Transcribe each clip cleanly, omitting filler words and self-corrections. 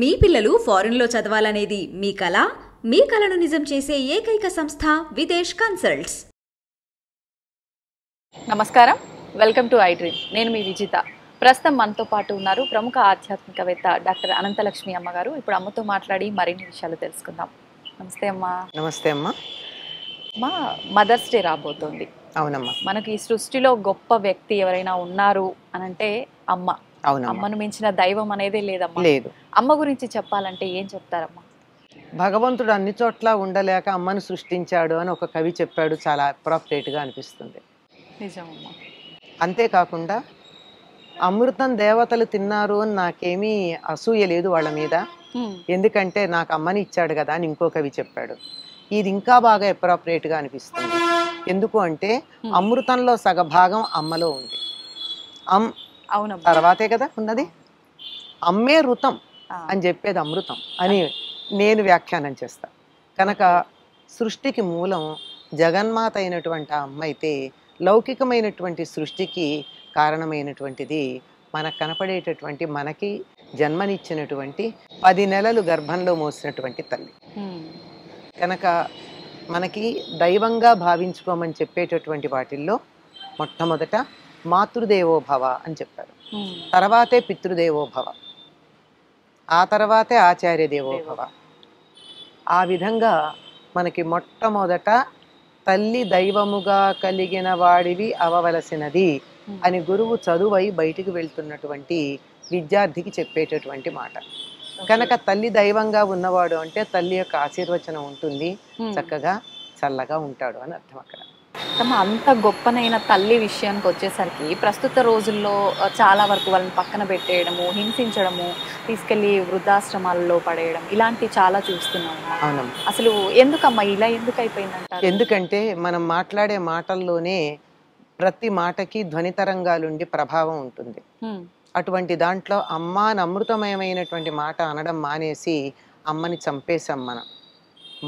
మీ పిల్లలు ఫారెన్లో చదవాలనేది మీ కల? మీ కలను నిజం చేసే ఏకైక సంస్థ విదేశ్ కన్సల్ట్స్. నమస్కారం, వెల్కమ్ టు ఐ డ్రీమ్. నేను మీ విజిత. ప్రస్తుతం మనతో పాటు ఉన్నారు ప్రముఖ ఆధ్యాత్మికవేత్త డాక్టర్ అనంతలక్ష్మి అమ్మగారు. ఇప్పుడు అమ్మతో మాట్లాడి మరిన్ని విషయాలు తెలుసుకుందాం. నమస్తే అమ్మా. నమస్తే అమ్మా. అమ్మా, మదర్స్ డే రాబోతోంది. అవునమ్మా. మనకి ఈ సృష్టిలో గొప్ప వ్యక్తి ఎవరైనా ఉన్నారు అనంటే అమ్మ. అమ్మను మించిన దైవం అనేదే లేదమ్మా. లేదు. అమ్మ గురించి చెప్పాలంటే ఏం చెప్తారమ్మా? భగవంతుడు అన్ని చోట్ల ఉండలేక అమ్మను సృష్టించాడు అని ఒక కవి చెప్పాడు. చాలా అప్రాప్రియేట్గా అనిపిస్తుంది. నిజమమ్మా. అంతేకాకుండా అమృతం దేవతలు తిన్నారు అని నాకేమీ అసూయ లేదు వాళ్ళ మీద, ఎందుకంటే నాకు అమ్మని ఇచ్చాడు కదా అని ఇంకో కవి చెప్పాడు. ఇది ఇంకా బాగా అప్రాప్రియేట్గా అనిపిస్తుంది. ఎందుకు అంటే అమృతంలో సగభాగం అమ్మలో ఉంది. తర్వాతే కదా ఉన్నది. అమ్మే ఋతం అని చెప్పేది అమృతం అని నేను వ్యాఖ్యానం చేస్తా. కనుక సృష్టికి మూలం జగన్మాత అయినటువంటి అమ్మ అయితే లౌకికమైనటువంటి సృష్టికి కారణమైనటువంటిది మనకు కనపడేటటువంటి, మనకి జన్మనిచ్చినటువంటి 10 నెలలు గర్భంలో మోసినటువంటి తల్లి. కనుక మనకి దైవంగా భావించుకోమని చెప్పేటటువంటి వాటిల్లో మొట్టమొదట మాతృదేవోభవ అని చెప్పారు. తర్వాతే పితృదేవోభవ, ఆ తర్వాతే ఆచార్య దేవోభవ. ఆ విధంగా మనకి మొట్టమొదట తల్లి దైవముగా కలిగిన వాడివి అవవలసినది అని గురువు చదువై బయటికి వెళ్తున్నటువంటి విద్యార్థికి చెప్పేటటువంటి మాట. కనుక తల్లి దైవంగా ఉన్నవాడు అంటే తల్లి యొక్క ఆశీర్వచనం ఉంటుంది, చక్కగా చల్లగా ఉంటాడు అని అర్థం. అక్కడ అంత గొప్పనైన తల్లి విషయానికి వచ్చేసరికి ప్రస్తుత రోజుల్లో చాలా వరకు వాళ్ళని పక్కన పెట్టేయడము, హింసించడము, తీసుకెళ్లి వృద్ధాశ్రమాలలో పడేయడం, ఇలాంటివి చాలా చూస్తున్నాము. అవునమ్మా. అసలు ఎందుకమ్మా ఇలా ఎందుకు అయిపోయిందంటారు? ఎందుకంటే మనం మాట్లాడే మాటల్లోనే ప్రతి మాటకి ధ్వని తరంగాలుండి ప్రభావం ఉంటుంది. అటువంటి దాంట్లో అమ్మ అని అమృతమయమైనటువంటి మాట అనడం మానేసి అమ్మని చంపేశాం మనం.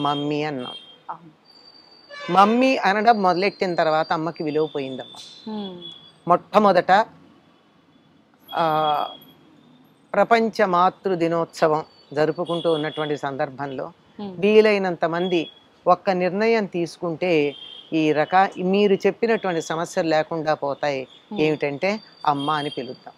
మమ్మీ అన్నాం. మమ్మీ అనడం మొదలెట్టిన తర్వాత అమ్మకి విలువ పోయిందమ్మా. మొట్టమొదట ప్రపంచ మాతృ దినోత్సవం జరుపుకుంటూ ఉన్నటువంటి సందర్భంలో వీలైనంత మంది ఒక్క నిర్ణయం తీసుకుంటే మీరు చెప్పినటువంటి సమస్యలు లేకుండా పోతాయి. ఏమిటంటే అమ్మ అని పిలుద్దాం,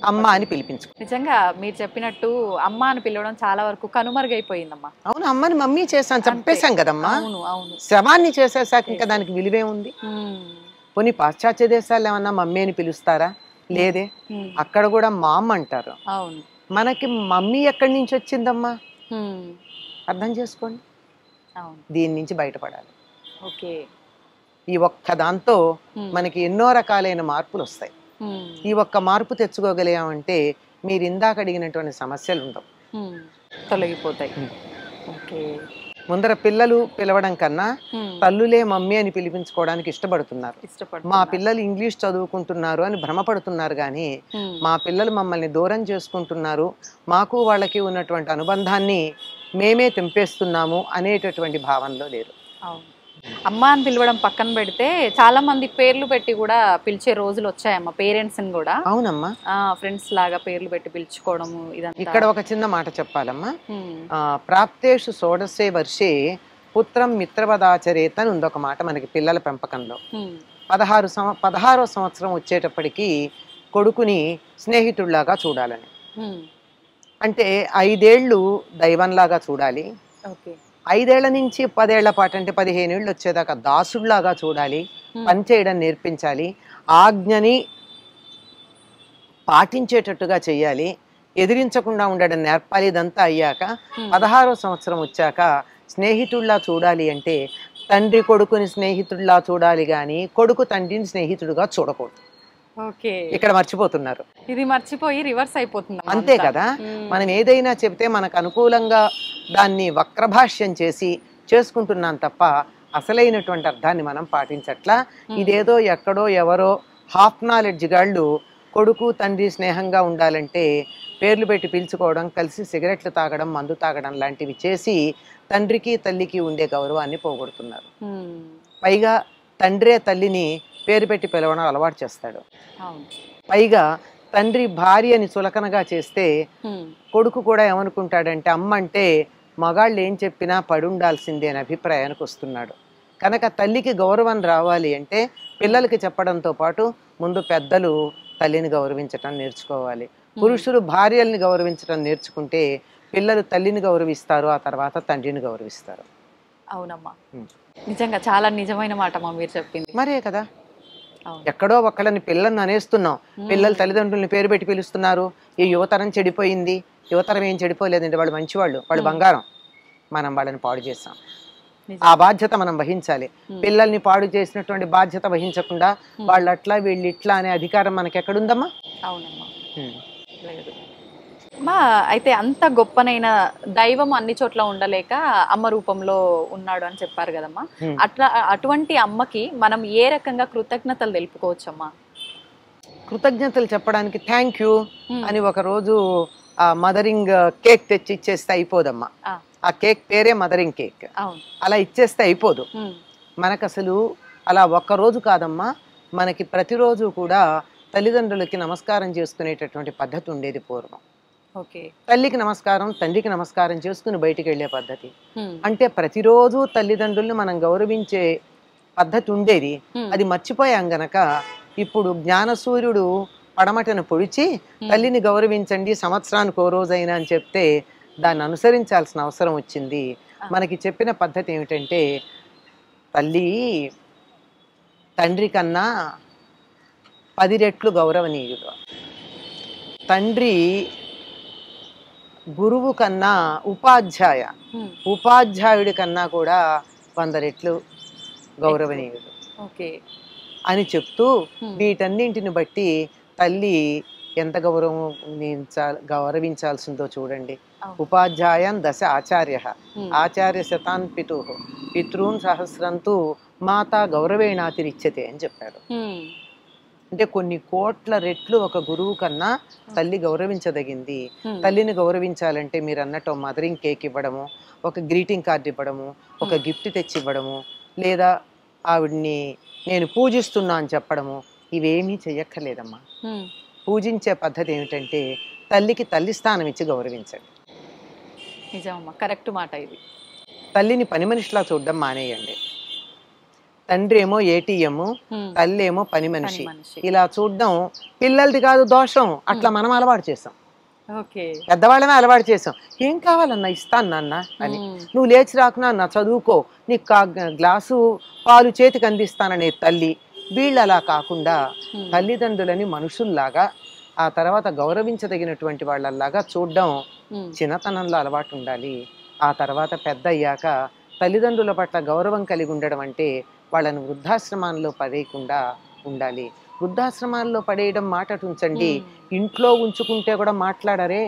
అమ్మ అని పిలిపించుకో. నిజంగా మీరు చెప్పినట్టు అమ్మ అని పిలవడం చాలా వరకు కనుమరుగైపోయిందమ్మా. అవును, అమ్మని మమ్మీ చేసాను, చంపేశాం కదమ్మా. అవును. శవాన్ని చేసేసాక ఇంకా దానికి విలువే ఉంది. పోనీ పాశ్చాత్య దేశాలు ఏమన్నా మమ్మీ అని పిలుస్తారా? లేదే. అక్కడ కూడా మా అమ్మ అంటారు. అవును. మనకి మమ్మీ ఎక్కడి నుంచి వచ్చిందమ్మా? అర్థం చేసుకోండి. దీని నుంచి బయటపడాలి. ఓకే. ఈ ఒక్క దాంతో మనకి ఎన్నో రకాలైన మార్పులు వస్తాయి. ఈ ఒక్క మార్పు తెచ్చుకోగలిగామంటే మీరు ఇందాక అడిగినటువంటి సమస్యలు ఉండవు, తొలగిపోతాయి. ముందర పిల్లలు పిలవడం కన్నా తల్లులే మమ్మీ అని పిలిపించుకోవడానికి ఇష్టపడుతున్నారు. మా పిల్లలు ఇంగ్లీష్ చదువుకుంటున్నారు అని భ్రమపడుతున్నారు, కానీ మా పిల్లలు మమ్మల్ని దూరం చేసుకుంటున్నారు, మాకు వాళ్ళకి ఉన్నటువంటి అనుబంధాన్ని మేమే తెంపేస్తున్నాము అనేటటువంటి భావనలో లేరు. అమ్మ అని పిలవడం పక్కన పెడితే చాలా మంది పేర్లు పెట్టి కూడా పిలిచే రోజులు వచ్చాయమ్మా, పేరెంట్స్ ని కూడా. అవునమ్మా. ఫ్రెండ్స్ లాగా పేర్లు పెట్టి పిలుచుకోవడము. ఇక్కడ ఒక చిన్న మాట చెప్పాలమ్మా. ప్రాప్తేషు షోడశే వర్షే పుత్రం మిత్రవదాచరేత అని ఉందొక మాట మనకి పిల్లల పెంపకంలో. 16వ సంవత్సరం వచ్చేటప్పటికి కొడుకుని స్నేహితుడిలాగా చూడాలని, అంటే 5 ఏళ్ళు దైవంలాగా చూడాలి, 5 ఏళ్ల నుంచి 10 ఏళ్ల పాటు అంటే 15 ఏళ్ళు వచ్చేదాకా దాసుడిలాగా చూడాలి, పనిచేయడం నేర్పించాలి, ఆజ్ఞని పాటించేటట్టుగా చెయ్యాలి, ఎదిరించకుండా ఉండడం నేర్పాలి. ఇదంతా అయ్యాక 16వ సంవత్సరం వచ్చాక స్నేహితుడిలా చూడాలి అంటే తండ్రి కొడుకుని స్నేహితుడిలా చూడాలి, కానీ కొడుకు తండ్రిని స్నేహితుడిగా చూడకూడదు. ఇక్కడ మర్చిపోతున్నారు. ఇది మర్చిపోయి రివర్స్ అయిపోతుంది. అంతే కదా. మనం ఏదైనా చెబితే మనకు అనుకూలంగా దాన్ని వక్రభాష్యం చేసి చేసుకుంటున్నాం తప్ప అసలైనటువంటి అర్థాన్ని మనం పాటించట్లా. ఇదేదో ఎక్కడో ఎవరో హాఫ్ నాలెడ్జ్ గాళ్ళు కొడుకు తండ్రి స్నేహంగా ఉండాలంటే పేర్లు పెట్టి పిలుచుకోవడం, కలిసి సిగరెట్లు తాగడం, మందు తాగడం లాంటివి చేసి తండ్రికి తల్లికి ఉండే గౌరవాన్ని పోగొడుతున్నారు. పైగా తండ్రే తల్లిని పేరు పెట్టి పిలవడం అలవాటు చేస్తాడు. పైగా తండ్రి భార్యని చులకనగా చేస్తే కొడుకు కూడా ఏమనుకుంటాడంటే అమ్మ అంటే మగాళ్ళు ఏం చెప్పినా పడుండాల్సిందే అనే అభిప్రాయానికి వస్తున్నాడు. కనుక తల్లికి గౌరవం రావాలి అంటే పిల్లలకి చెప్పడంతో పాటు ముందు పెద్దలు తల్లిని గౌరవించటం నేర్చుకోవాలి. పురుషులు భార్యల్ని గౌరవించడం నేర్చుకుంటే పిల్లలు తల్లిని గౌరవిస్తారు, ఆ తర్వాత తండ్రిని గౌరవిస్తారు. అవునమ్మా, నిజంగా చాలా నిజమైన మాట మా మీరు చెప్పింది. మరే కదా, ఎక్కడో ఒకళ్ళని పిల్లల్ని అనేస్తున్నాం, పిల్లలు తల్లిదండ్రులని పేరు పెట్టి పిలుస్తున్నారు. ఈ యువతరం చెడిపోయింది. యువతరం ఏం చెడిపోలేదండి, వాళ్ళు మంచివాళ్ళు, వాళ్ళు బంగారం. మనం వాళ్ళని పాడు చేస్తాం. ఆ బాధ్యత మనం వహించాలి. పిల్లల్ని పాడు చేసినటువంటి బాధ్యత వహించకుండా వాళ్ళు అట్లా వీళ్ళు ఇట్లా అనే అధికారం మనకి ఎక్కడుందమ్మా? అవునమ్మా, లేదు. అమ్మా, అయితే అంత గొప్పనైన దైవం అన్ని చోట్ల ఉండలేక అమ్మ రూపంలో ఉన్నాడు అని చెప్పారు కదమ్మా. అటువంటి అమ్మకి మనం ఏ రకంగా కృతజ్ఞతలు తెలుపుకోవచ్చమ్మా? కృతజ్ఞతలు చెప్పడానికి థ్యాంక్ యూ అని ఒక రోజు మదరింగ్ కేక్ తెచ్చి ఇచ్చేస్తే అయిపోదమ్మా. ఆ కేక్ పేరే మదరింగ్ కేక్. అలా ఇచ్చేస్తే అయిపోదు. మనకు అసలు అలా ఒక్కరోజు కాదమ్మా, మనకి ప్రతిరోజు కూడా తల్లిదండ్రులకి నమస్కారం చేసుకునేటటువంటి పద్ధతి ఉండేది పూర్వం. తల్లికి నమస్కారం, తండ్రికి నమస్కారం చేసుకుని బయటికి వెళ్ళే పద్ధతి. అంటే ప్రతిరోజు తల్లిదండ్రుల్ని మనం గౌరవించే పద్ధతి ఉండేది. అది మర్చిపోయాం గనక ఇప్పుడు జ్ఞానసూర్యుడు పడమటను పొడిచి తల్లిని గౌరవించండి సంవత్సరానికి ఓ రోజైనా అని చెప్తే దాన్ని అనుసరించాల్సిన అవసరం వచ్చింది. మనకి చెప్పిన పద్ధతి ఏమిటంటే తల్లి తండ్రి కన్నా 10 రెట్లు గౌరవనీయుడు, తండ్రి గురువు కన్నా ఉపాధ్యాయుడి కన్నా కూడా 100 రెట్లు గౌరవనీయుడు అని చెప్తూ వీటన్నింటిని బట్టి తల్లి ఎంత గౌరవించాల్సిందో చూడండి. ఉపాధ్యాయన్ దశ ఆచార్య, ఆచార్య శతాన్ పితృన్ సహస్రంతు మాతా గౌరవేణాతిరిచ్యతే అని చెప్పారు. అంటే కొన్ని కోట్ల రెట్లు ఒక గురువు కన్నా తల్లి గౌరవించదగింది. తల్లిని గౌరవించాలంటే మీరు అన్నట్టు మదరింగ్ కేక్ ఇవ్వడము, ఒక గ్రీటింగ్ కార్డు ఇవ్వడము, ఒక గిఫ్ట్ తెచ్చి ఇవ్వడము, లేదా ఆవిడ్ని నేను పూజిస్తున్నా అని చెప్పడము, ఇవేమీ చెయ్యక్కర్లేదమ్మా. పూజించే పద్ధతి ఏమిటంటే తల్లికి తల్లి స్థానం ఇచ్చి గౌరవించండి. నిజమమ్మా, కరెక్ట్ మాట ఇది. తల్లిని పని మనిషిలా చూడడం మానేయండి. తండ్రి ఏమో ఏటీఎం, తల్లి ఏమో పని మనిషి, ఇలా చూడడం పిల్లలది కాదు దోషం. అట్లా మనం అలవాటు చేసాం, పెద్దవాళ్ళమే అలవాటు చేసాం. ఏం కావాలన్నా ఇస్తాను నాన్న అని, నువ్వు లేచి రాకున్నా అన్న చదువుకో, నీకు గ్లాసు పాలు చేతికి అందిస్తాననే తల్లి. వీళ్ళు అలా కాకుండా తల్లిదండ్రులని మనుషుల్లాగా, ఆ తర్వాత గౌరవించదగినటువంటి వాళ్ళలాగా చూడడం చిన్నతనంలో అలవాటు ఉండాలి. ఆ తర్వాత పెద్ద అయ్యాక తల్లిదండ్రుల పట్ల గౌరవం కలిగి ఉండడం అంటే వాళ్ళని వృద్ధాశ్రమాల్లో పడేయకుండా ఉండాలి. వృద్ధాశ్రమాల్లో పడేయడం మాట ఉంచండి, ఇంట్లో ఉంచుకుంటే కూడా మాట్లాడరే,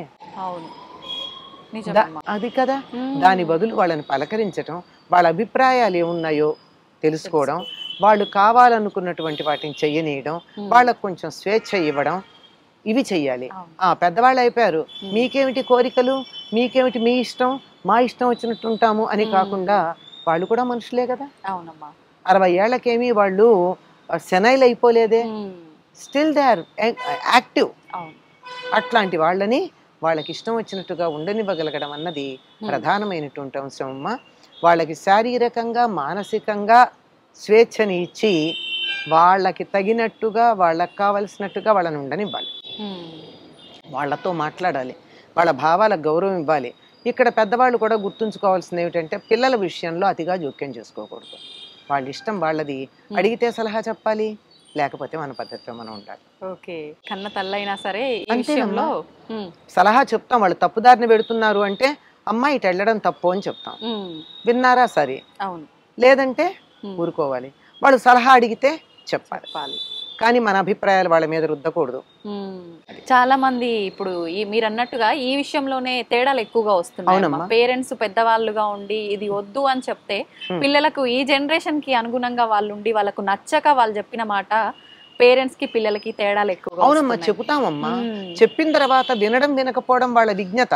అది కదా. దాని బదులు వాళ్ళని పలకరించటం, వాళ్ళ అభిప్రాయాలు ఏమున్నాయో తెలుసుకోవడం, వాళ్ళు కావాలనుకున్నటువంటి వాటిని చెయ్యనీయడం, వాళ్ళకు కొంచెం స్వేచ్ఛ ఇవ్వడం, ఇవి చెయ్యాలి. పెద్దవాళ్ళు అయిపోయారు, మీకేమిటి కోరికలు, మీకేమిటి మీ ఇష్టం, మా ఇష్టం వచ్చినట్టు ఉంటాము అని కాకుండా వాళ్ళు కూడా మనుషులే కదా. 60 ఏళ్లకేమీ వాళ్ళు సెనైల్ అయిపోలేదే, స్టిల్ దే ఆర్ యాక్టివ్. అట్లాంటి వాళ్ళని వాళ్ళకి ఇష్టం వచ్చినట్టుగా ఉండనివ్వగలగడం అన్నది ప్రధానమైనటువంటి అంశం అమ్మ. వాళ్ళకి శారీరకంగా మానసికంగా స్వేచ్ఛని ఇచ్చి వాళ్ళకి తగినట్టుగా వాళ్ళకి కావలసినట్టుగా వాళ్ళని ఉండనివ్వాలి. వాళ్ళతో మాట్లాడాలి, వాళ్ళ భావాలకు గౌరవం ఇవ్వాలి. ఇక్కడ పెద్దవాళ్ళు కూడా గుర్తుంచుకోవాల్సింది ఏమిటంటే పిల్లల విషయంలో అతిగా జోక్యం చేసుకోకూడదు. వాళ్ళ ఇష్టం వాళ్ళది, అడిగితే సలహా చెప్పాలి, లేకపోతే మన పద్ధతిలో మనం ఉండాలి. కన్న తల్లైనా సరే సలహా చెప్తాం. వాళ్ళు తప్పుదారిని పెడుతున్నారు అంటే అమ్మ ఇటు వెళ్ళడం తప్పు అని చెప్తాం, విన్నారా సరే, లేదంటే ఊరుకోవాలి. వాళ్ళు సలహా అడిగితే చెప్పాలి, కానీ మన అభిప్రాయాలు వాళ్ళ మీద రుద్దకూడదు. చాలా మంది ఇప్పుడు మీరు అన్నట్టుగా ఈ విషయంలోనే తేడాలు ఎక్కువగా వస్తున్నాయి. పేరెంట్స్ పెద్దవాళ్ళుగా ఉండి ఇది వద్దు అని చెప్తే పిల్లలకు ఈ జనరేషన్ కి అనుగుణంగా వాళ్ళు ఉండి వాళ్ళకు నచ్చక వాళ్ళు చెప్పిన మాట పేరెంట్స్ కి పిల్లలకి తేడాలు ఎక్కువ. అవునమ్మా, చెబుతామమ్మా. చెప్పిన తర్వాత వినడం వినకపోవడం వాళ్ళ విజ్ఞత,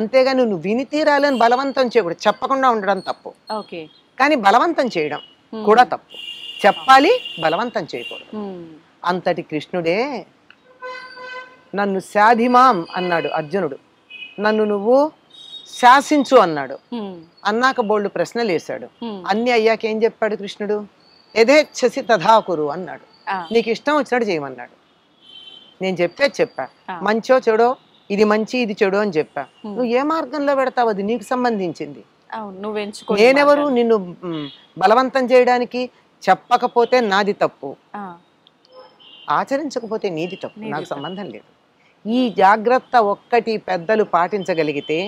అంతేగాని నువ్వు విని తీరాలని బలవంతం చేయకూడదు. చెప్పకుండా ఉండడం తప్పు, కానీ బలవంతం చేయడం కూడా తప్పు. చెప్పాలి, బలవంతం చేయకూడదు. అంతటి కృష్ణుడే నన్ను శాధిమాం అన్నాడు అర్జునుడు, నన్ను నువ్వు శాసించు అన్నాడు. అన్నాక బోళ్ళు ప్రశ్నలు వేశాడు. అన్ని అయ్యాక ఏం చెప్పాడు కృష్ణుడు? యథేచ్ఛసి తథాకురు అన్నాడు. నీకు ఇష్టం వచ్చినట్టు చేయమన్నాడు. నేను చెప్పా, మంచో చెడో, ఇది మంచి ఇది చెడు అని చెప్పా. నువ్వు ఏ మార్గంలో పెడతావు అది నీకు సంబంధించింది. నేనెవరు నిన్ను బలవంతం చేయడానికి? చెప్పకపోతే నాది తప్పు, ఆచరించకపోతే నీది తప్పు, నాకు సంబంధం లేదు. ఈ జాగ్రత్త ఒక్కటి పెద్దలు పాటించగలిగితే,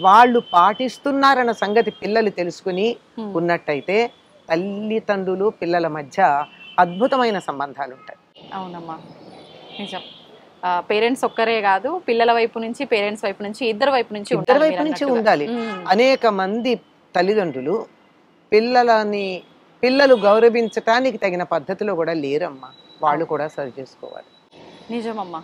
వాళ్ళు పాటిస్తున్నారన్న సంగతి పిల్లలు తెలుసుకుని ఉన్నట్టయితే తల్లిదండ్రులు పిల్లల మధ్య అద్భుతమైన సంబంధాలు ఉంటాయి. అవునమ్మా, నిజం. పేరెంట్స్ ఒక్కరే కాదు, పిల్లల వైపు నుంచి పేరెంట్స్ వైపు నుంచి ఇద్దరు వైపు నుంచి ఉండాలి. అనేక మంది తల్లిదండ్రులు పిల్లలు గౌరవించటానికి తగిన పద్ధతిలో కూడా లేరమ్మా. వాళ్ళు కూడా సరి చేసుకోవాలి. నిజమమ్మా.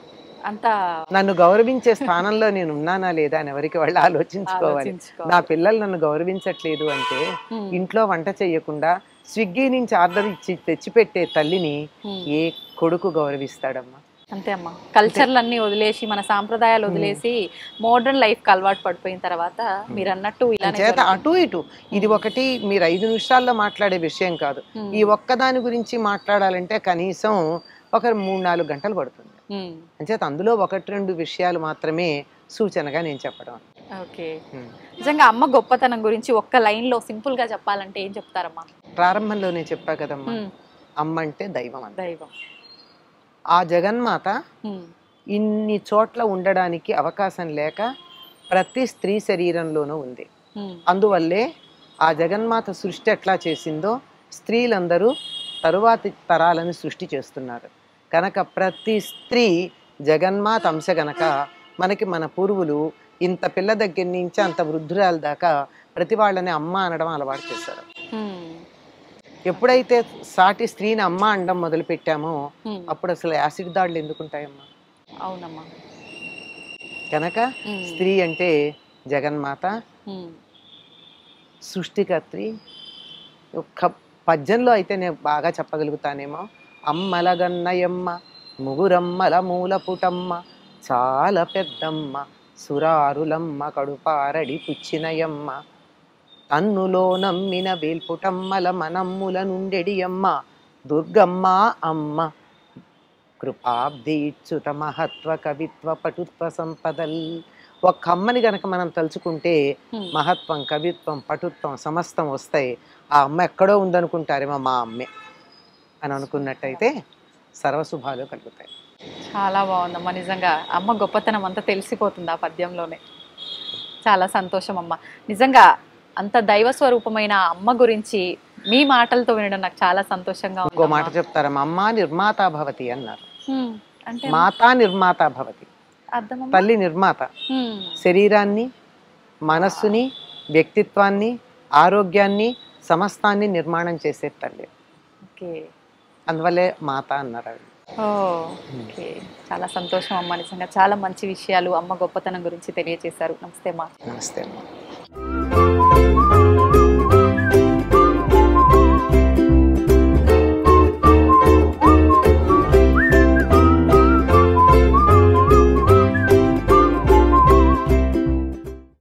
అంతా నన్ను గౌరవించే స్థానంలో నేను ఉన్నానా లేదా అని ఎవరికి వాళ్ళు ఆలోచించుకోవాలి. నా పిల్లలు నన్ను గౌరవించట్లేదు అంటే ఇంట్లో వంట చెయ్యకుండా స్విగ్గీ నుంచి ఆర్డర్ ఇచ్చి తెచ్చిపెట్టే తల్లిని ఏ కొడుకు గౌరవిస్తాడమ్మా? అంతే అమ్మా. కల్చర్లన్నీ వదిలేసి, మన సాంప్రదాయాలు వదిలేసి మోడర్న్ లైఫ్ కి అలవాటు పడిపోయిన తర్వాత మీరు అన్నట్టు చేత అటు ఇటు ఇది ఒకటి మీరు 5 నిమిషాల్లో మాట్లాడే విషయం కాదు. ఈ ఒక్కదాని గురించి మాట్లాడాలంటే కనీసం ఒక 3-4 గంటలు పడుతుంది. అంచేత అందులో 1-2 విషయాలు మాత్రమే సూచనగా నేను చెప్పడం. ఓకే, నిజంగా అమ్మ గొప్పతనం గురించి ఒక్క లైన్ లో సింపుల్ గా చెప్పాలంటే ఏం చెప్తారమ్మా? ప్రారంభంలో నేను చెప్పా కదమ్మా, అమ్మ అంటే దైవం. దైవం. ఆ జగన్మాత ఇన్ని చోట్ల ఉండడానికి అవకాశం లేక ప్రతి స్త్రీ శరీరంలోనూ ఉంది. అందువల్లే ఆ జగన్మాత సృష్టి ఎట్లా చేసిందో స్త్రీలందరూ తరువాతి తరాలను సృష్టి చేస్తున్నారు. కనుక ప్రతి స్త్రీ జగన్మాత అంశ గనక మనకి మన పూర్వులు ఇంత పిల్ల దగ్గర నుంచి అంత వృద్ధురాల దాకా ప్రతి వాళ్ళని అమ్మ అనడం అలవాటు చేశారు. ఎప్పుడైతే సాటి స్త్రీని అమ్మ అనడం మొదలు పెట్టామో అప్పుడు అసలు యాసిడ్ దాడులు ఎందుకుంటాయమ్మా? అవునమ్మా. కనుక స్త్రీ అంటే జగన్మాత, సృష్టికర్త్రి. ఒక్క పద్యంలో అయితే నేను బాగా చెప్పగలుగుతానేమో, అమ్మలగన్నయమ్మ ముగురమ్మల మూల పుటమ్మ చాలా పెద్దమ్మ సురారులమ్మ కడుపారడి పుచ్చినయమ్మ తన్నులో నమ్మిన వేల్పుటమ్మల మనమ్ముల నుండెడియమ్మ దుర్గమ్మ అమ్మ కృపాబ్ది ఇచ్చుత మహత్వ కవిత్వ పటుత్వ సంపదల్. ఒక్క అమ్మని గనక మనం తలుచుకుంటే మహత్వం, కవిత్వం, పటుత్వం సమస్తం వస్తాయి. ఆ అమ్మ ఎక్కడో ఉందనుకుంటారేమో, మా అమ్మే అని అనుకున్నట్టయితే సర్వశుభాలు కలుగుతాయి. చాలా బాగుందమ్మా. నిజంగా అమ్మ గొప్పతనం అంతా తెలిసిపోతుంది ఆ పద్యంలోనే. చాలా సంతోషం అమ్మ. నిజంగా అంత దైవ స్వరూపమైన అమ్మ గురించి మీ మాటలతో వినడం నాకు చాలా సంతోషంగా ఉంది. ఇంకో మాట చెప్తారమ్మా, అమ్మ నిర్మాత భవతి అన్నారు. మాతా నిర్మాత భవతి, తల్లి నిర్మాత. శరీరాన్ని, మనస్సుని, వ్యక్తిత్వాన్ని, ఆరోగ్యాన్ని, సమస్తాన్ని నిర్మాణం చేసే తల్లి. అందువల్లే మాత అన్నారు. ఓకే, చాలా సంతోషం అమ్మ. నిజంగా చాలా మంచి విషయాలు అమ్మ గొప్పతనం గురించి తెలియజేశారు. నమస్తే అమ్మా. నమస్తే అమ్మా.